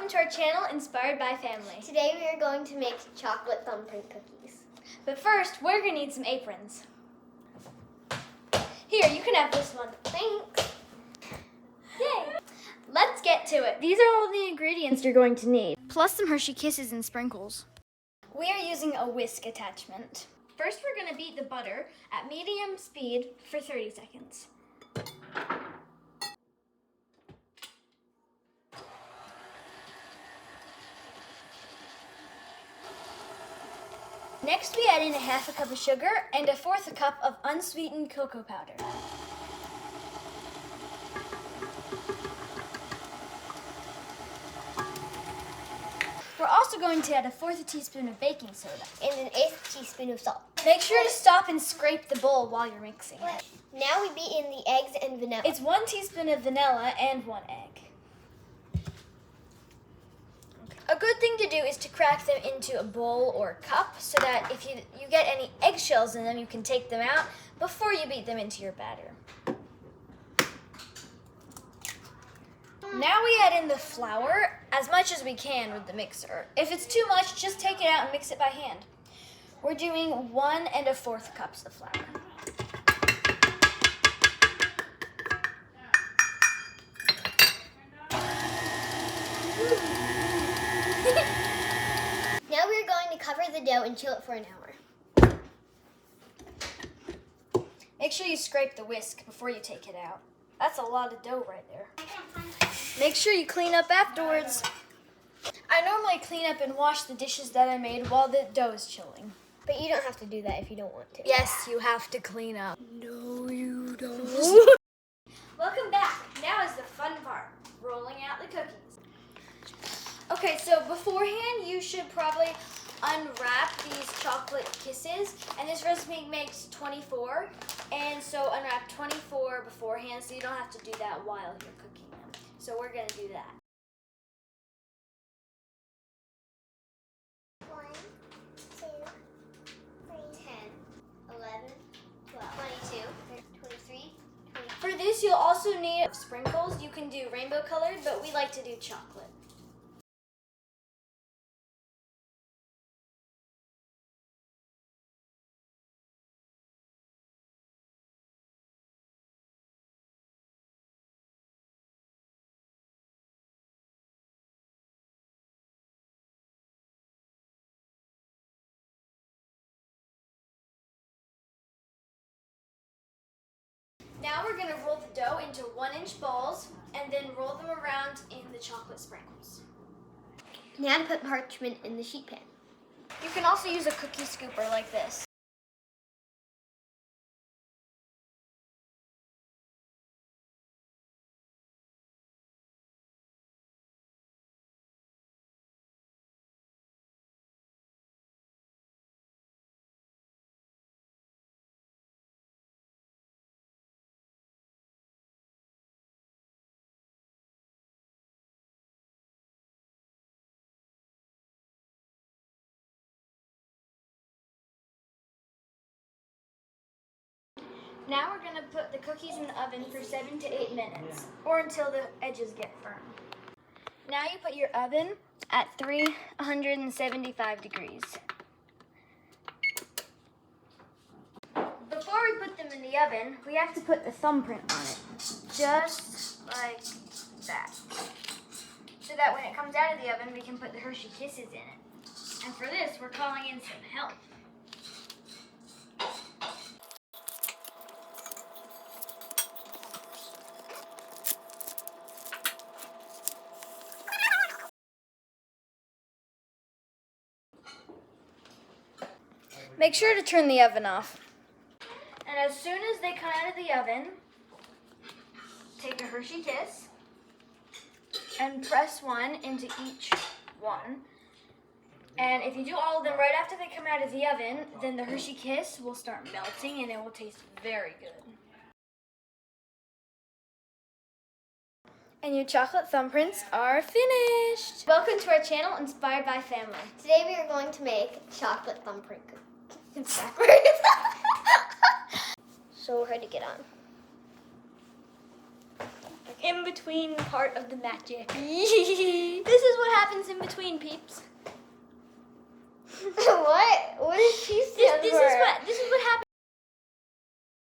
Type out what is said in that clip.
Welcome to our channel, Inspired by Family. Today we are going to make chocolate thumbprint cookies. But first, we're going to need some aprons. Here, you can have this one. Thanks. Yay! Let's get to it. These are all the ingredients you're going to need, plus some Hershey Kisses and sprinkles. We are using a whisk attachment. First, we're going to beat the butter at medium speed for 30 seconds. Next, we add in a half a cup of sugar and a fourth a cup of unsweetened cocoa powder. We're also going to add a fourth teaspoon of baking soda. And an eighth teaspoon of salt. Make sure to stop and scrape the bowl while you're mixing. Now we beat in the eggs and vanilla. It's 1 teaspoon of vanilla and 1 egg. A good thing to do is to crack them into a bowl or a cup so that if you get any eggshells in them, you can take them out before you beat them into your batter. Now we add in the flour as much as we can with the mixer. If it's too much, just take it out and mix it by hand. We're doing 1 1/4 cups of flour. Now we're going to cover the dough and chill it for an hour. Make sure you scrape the whisk before you take it out. That's a lot of dough right there. Make sure you clean up afterwards. I normally clean up and wash the dishes that I made while the dough is chilling. But you don't have to do that if you don't want to. Yes, you have to clean up. No, you don't. Welcome back. Now is the fun part, rolling out the cookies. Okay, so beforehand, you should probably unwrap these chocolate kisses, and this recipe makes 24, and so unwrap 24 beforehand so you don't have to do that while you're cooking them. So we're going to do that. 1, 2, 3, 10, 11, 12, 22, 23, 24. For this, you'll also need sprinkles. You can do rainbow colored, but we like to do chocolate. Now we're going to roll the dough into 1-inch balls and then roll them around in the chocolate sprinkles. Now to put parchment in the sheet pan. You can also use a cookie scooper like this. Now we're going to put the cookies in the oven for 7 to 8 minutes, or until the edges get firm. Now you put your oven at 375 degrees. Before we put them in the oven, we have to put the thumbprint on it, just like that. So that when it comes out of the oven, we can put the Hershey Kisses in it. And for this, we're calling in some help. Make sure to turn the oven off. And as soon as they come out of the oven, take a Hershey Kiss and press one into each one. And if you do all of them right after they come out of the oven, then the Hershey Kiss will start melting and it will taste very good. And your chocolate thumbprints are finished. Welcome to our channel, Inspired by Family. Today we are going to make chocolate thumbprint cookies. It's backwards. So hard to get on. in between part of the magic. This is what happens in between, peeps?